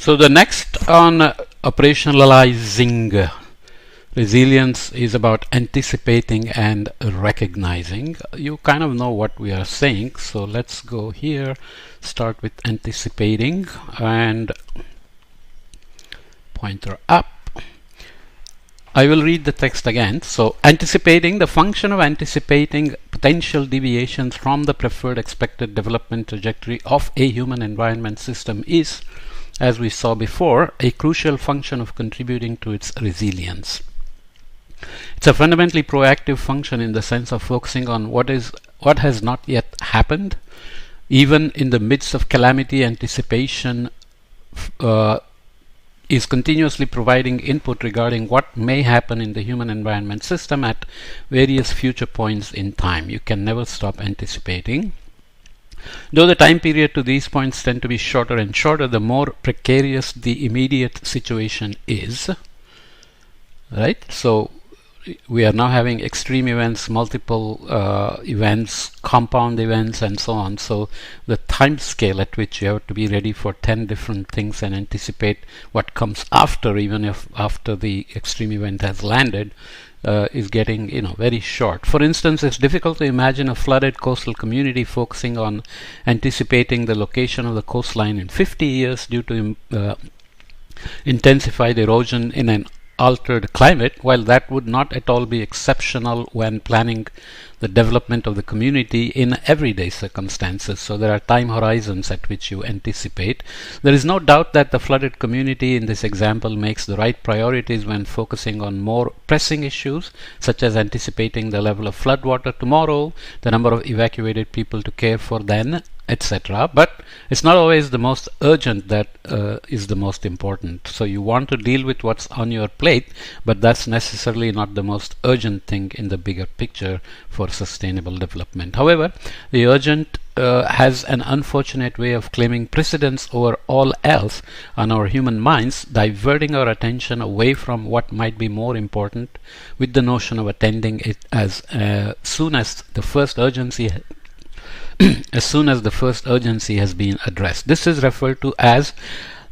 So the next on operationalizing resilience is about anticipating and recognizing. You kind of know what we are saying, so let's go here, start with anticipating and pointer up. I will read the text again. So anticipating, the function of anticipating potential deviations from the preferred expected development trajectory of a human environment system is, as we saw before, a crucial function of contributing to its resilience. It's a fundamentally proactive function in the sense of focusing on what has not yet happened. Even in the midst of calamity, anticipation is continuously providing input regarding what may happen in the human environment system at various future points in time. You can never stop anticipating. Though the time period to these points tend to be shorter and shorter, the more precarious the immediate situation is. Right? So we are now having extreme events, multiple events, compound events, and so on. So the time scale at which you have to be ready for 10 different things and anticipate what comes after, even if after the extreme event has landed, is getting very short. For instance, it's difficult to imagine a flooded coastal community focusing on anticipating the location of the coastline in 50 years due to intensified erosion in an altered climate, while that would not at all be exceptional when planning the development of the community in everyday circumstances. So there are time horizons at which you anticipate. There is no doubt that the flooded community in this example makes the right priorities when focusing on more pressing issues, such as anticipating the level of floodwater tomorrow, the number of evacuated people to care for then, etc. But it's not always the most urgent that is the most important. So you want to deal with what's on your plate, but that's necessarily not the most urgent thing in the bigger picture for sustainable development. However, the urgent has an unfortunate way of claiming precedence over all else on our human minds, diverting our attention away from what might be more important, with the notion of attending it as soon as the first urgency has been addressed. This is referred to as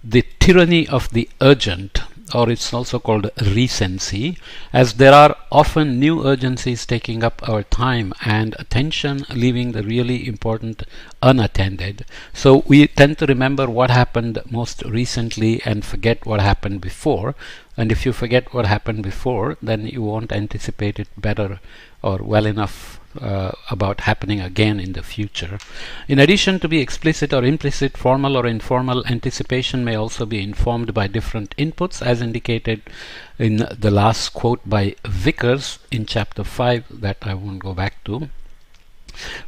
the tyranny of the urgent, or it's also called recency, as there are often new urgencies taking up our time and attention, leaving the really important unattended. So we tend to remember what happened most recently and forget what happened before. And if you forget what happened before, then you won't anticipate it better or well enough about happening again in the future. In addition to be explicit or implicit, formal or informal, anticipation may also be informed by different inputs, as indicated in the last quote by Vickers in chapter 5 that I won't go back to.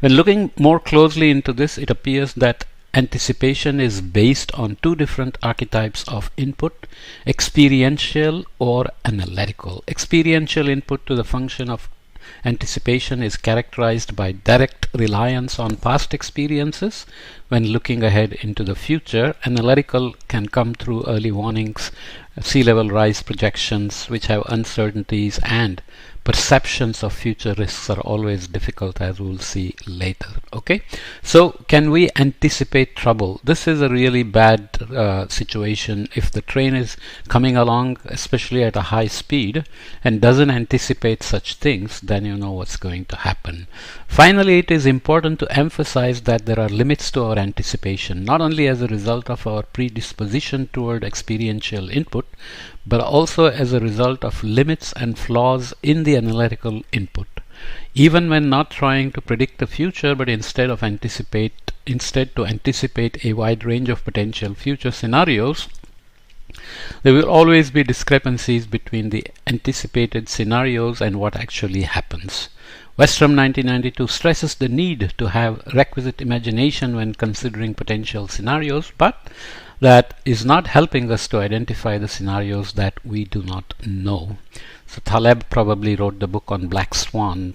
When looking more closely into this, it appears that anticipation is based on two different archetypes of input: experiential or analytical. Experiential input to the function of anticipation is characterized by direct reliance on past experiences when looking ahead into the future. Analytical can come through early warnings, sea level rise projections, which have uncertainties, and perceptions of future risks are always difficult, as we'll see later. Okay, so can we anticipate trouble? This is a really bad situation. If the train is coming along, especially at a high speed, and doesn't anticipate such things, then you know what's going to happen. Finally, it is important to emphasize that there are limits to our anticipation, not only as a result of our predisposition toward experiential input, but also as a result of limits and flaws in the analytical input. Even when not trying to predict the future, but instead to anticipate a wide range of potential future scenarios, there will always be discrepancies between the anticipated scenarios and what actually happens. Westrom 1992 stresses the need to have requisite imagination when considering potential scenarios, but that is not helping us to identify the scenarios that we do not know. So Taleb probably wrote the book on Black Swan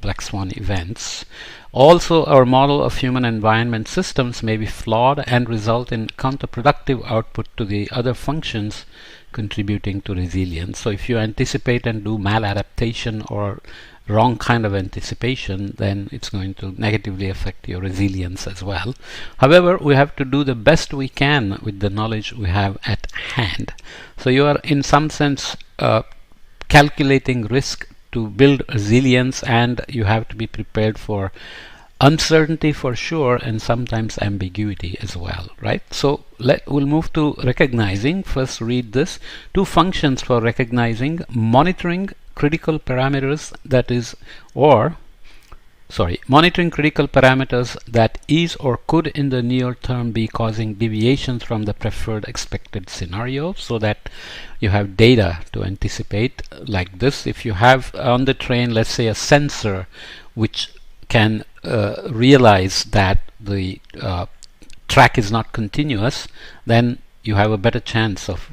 black swan events. Also, our model of human environment systems may be flawed and result in counterproductive output to the other functions contributing to resilience. So if you anticipate and do maladaptation or wrong kind of anticipation, then it's going to negatively affect your resilience as well. However, we have to do the best we can with the knowledge we have at hand. So you are in some sense calculating risk to build resilience, and you have to be prepared for uncertainty for sure, and sometimes ambiguity as well, right? So we'll move to recognizing. First, read this. Two functions for recognizing: monitoring critical parameters monitoring critical parameters that is or could in the near term be causing deviations from the preferred expected scenario, so that you have data to anticipate. Like this, if you have on the train, let's say, a sensor which can realize that the track is not continuous, then you have a better chance of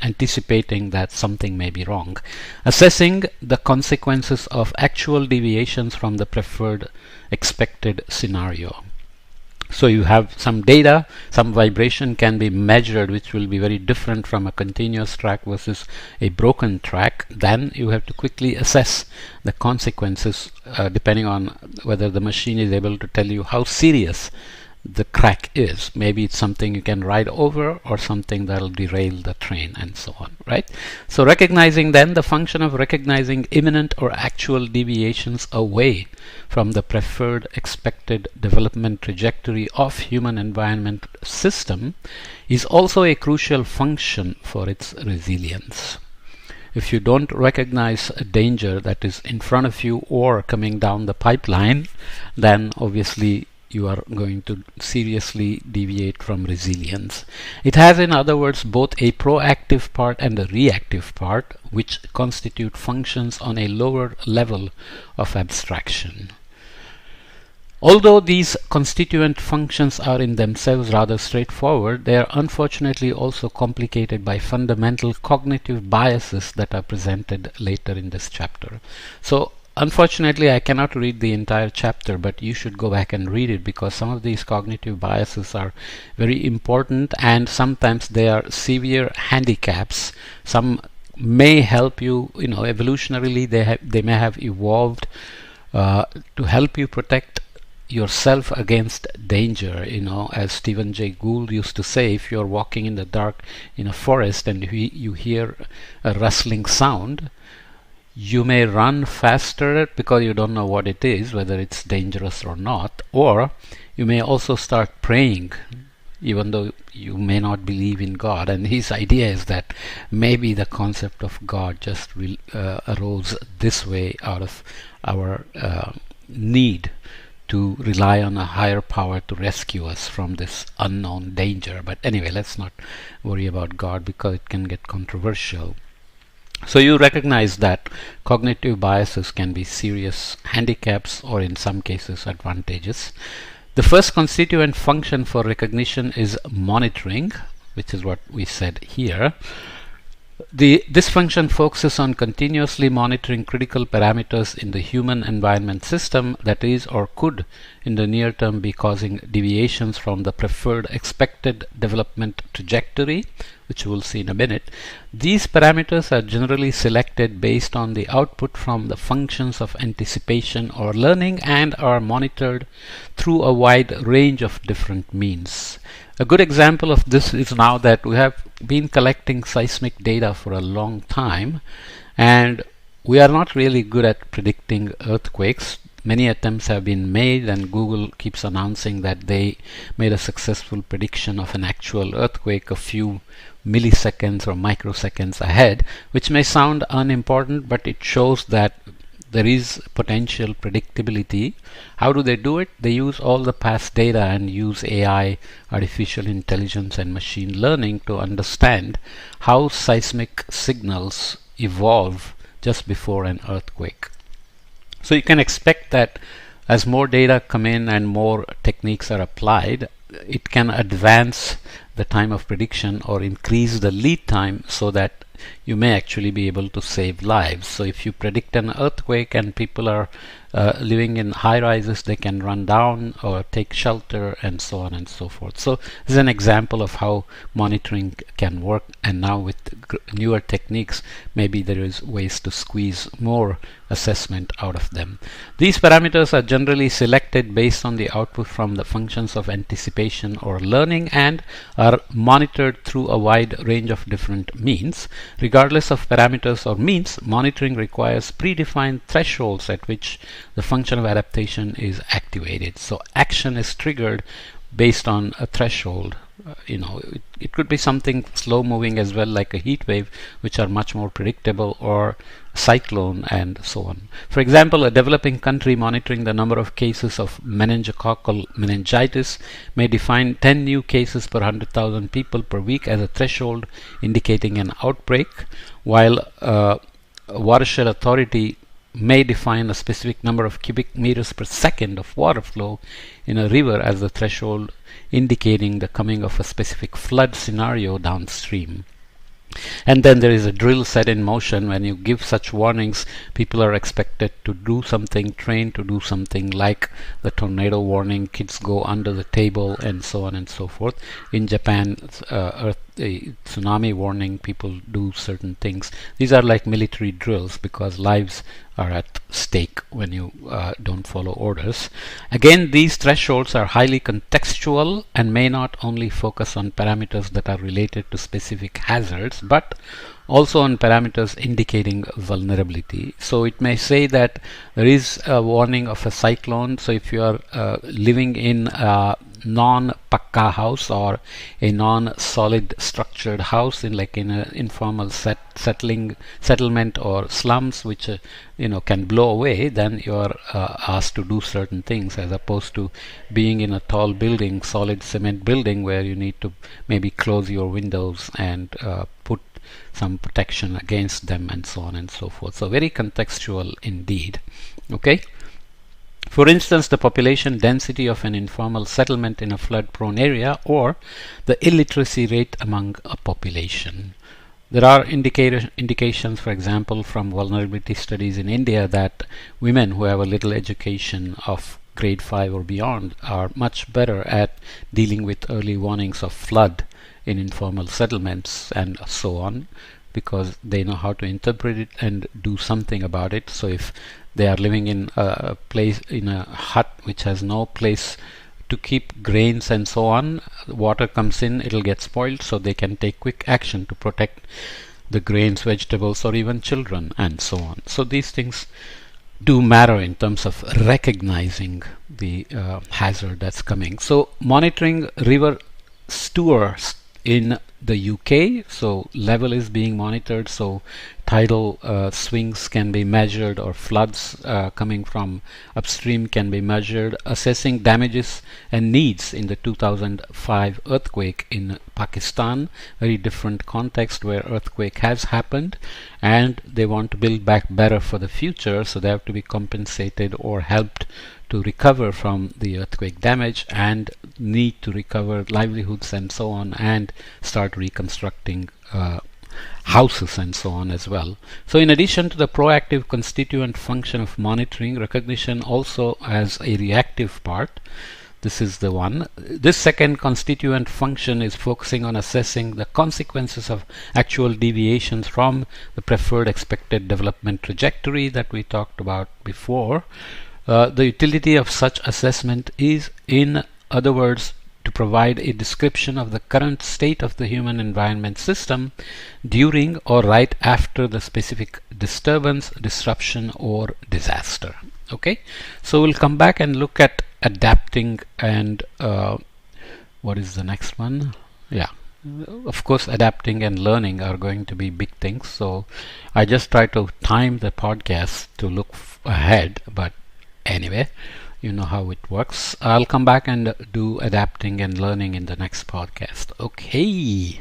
anticipating that something may be wrong. Assessing the consequences of actual deviations from the preferred expected scenario. So you have some data, some vibration can be measured, which will be very different from a continuous track versus a broken track. Then you have to quickly assess the consequences depending on whether the machine is able to tell you how serious the crack is. Maybe it's something you can ride over, or something that'll derail the train, and so on, right? So recognizing, then, the function of recognizing imminent or actual deviations away from the preferred expected development trajectory of human environment system is also a crucial function for its resilience. If you don't recognize a danger that is in front of you or coming down the pipeline, then obviously you are going to seriously deviate from resilience. It has, in other words, both a proactive part and a reactive part, which constitute functions on a lower level of abstraction. Although these constituent functions are in themselves rather straightforward, they are unfortunately also complicated by fundamental cognitive biases that are presented later in this chapter. So unfortunately, I cannot read the entire chapter, but you should go back and read it, because some of these cognitive biases are very important, and sometimes they are severe handicaps. Some may help you, evolutionarily they may have evolved to help you protect yourself against danger. As Stephen Jay Gould used to say, if you're walking in the dark in a forest and you hear a rustling sound, you may run faster because you don't know what it is, whether it's dangerous or not, or you may also start praying, even though you may not believe in God. And his idea is that maybe the concept of God just arose this way out of our need to rely on a higher power to rescue us from this unknown danger. But anyway, let's not worry about God, because it can get controversial. So you recognize that cognitive biases can be serious handicaps, or in some cases advantages. The first constituent function for recognition is monitoring, which is what we said here. This function focuses on continuously monitoring critical parameters in the human environment system that is or could in the near term be causing deviations from the preferred expected development trajectory, which we'll see in a minute. These parameters are generally selected based on the output from the functions of anticipation or learning, and are monitored through a wide range of different means. A good example of this is now that we have been collecting seismic data for a long time, and we are not really good at predicting earthquakes. Many attempts have been made, and Google keeps announcing that they made a successful prediction of an actual earthquake a few milliseconds or microseconds ahead, which may sound unimportant, but it shows that there is potential predictability. How do they do it? They use all the past data and use AI, artificial intelligence, and machine learning to understand how seismic signals evolve just before an earthquake. So you can expect that as more data come in and more techniques are applied, it can advance the time of prediction or increase the lead time, so that you may actually be able to save lives. So if you predict an earthquake and people are living in high rises, they can run down or take shelter and so on and so forth. So this is an example of how monitoring can work, and now with newer techniques, maybe there is ways to squeeze more assessment out of them. These parameters are generally selected based on the output from the functions of anticipation or learning and are monitored through a wide range of different means. Regardless of parameters or means, monitoring requires predefined thresholds at which the function of adaptation is activated. So action is triggered based on a threshold. It could be something slow moving as well, like a heat wave, which are much more predictable, or cyclone and so on. For example, a developing country monitoring the number of cases of meningococcal meningitis may define 10 new cases per 100,000 people per week as a threshold indicating an outbreak, while a watershed authority may define a specific number of cubic meters per second of water flow in a river as the threshold indicating the coming of a specific flood scenario downstream. And then there is a drill set in motion. When you give such warnings, people are expected to do something, trained to do something, like the tornado warning, kids go under the table and so on and so forth. In Japan, tsunami warning, people do certain things. These are like military drills because lives are at stake when you don't follow orders. Again, these thresholds are highly contextual and may not only focus on parameters that are related to specific hazards, but also on parameters indicating vulnerability. So it may say that there is a warning of a cyclone. So if you are living in a non-pakka house or a non-solid structured house in an informal settlement or slums, which can blow away, then you are asked to do certain things, as opposed to being in a tall building, solid cement building, where you need to maybe close your windows and put some protection against them and so on and so forth. So very contextual indeed. Okay. For instance, the population density of an informal settlement in a flood-prone area, or the illiteracy rate among a population. There are indications, for example, from vulnerability studies in India, that women who have a little education of grade 5 or beyond are much better at dealing with early warnings of flood in informal settlements and so on, because they know how to interpret it and do something about it. So if they are living in a place, in a hut which has no place to keep grains and so on, water comes in, it'll get spoiled, so they can take quick action to protect the grains, vegetables, or even children and so on. So these things do matter in terms of recognizing the hazard that's coming. So monitoring river stewards in the UK, so level is being monitored, so tidal swings can be measured, or floods coming from upstream can be measured. Assessing damages and needs in the 2005 earthquake in Pakistan, very different context where earthquake has happened, and they want to build back better for the future, so they have to be compensated or helped to recover from the earthquake damage, and need to recover livelihoods and so on, and start reconstructing houses and so on as well. So in addition to the proactive constituent function of monitoring, recognition also has a reactive part. This is the one. This second constituent function is focusing on assessing the consequences of actual deviations from the preferred expected development trajectory that we talked about before. The utility of such assessment is, in other words, to provide a description of the current state of the human environment system during or right after the specific disturbance, disruption, or disaster. Okay, so we'll come back and look at adapting and what is the next one? Yeah, of course, adapting and learning are going to be big things. So I just try to time the podcast to look ahead, but anyway, you know how it works. I'll come back and do adapting and learning in the next podcast. Okay.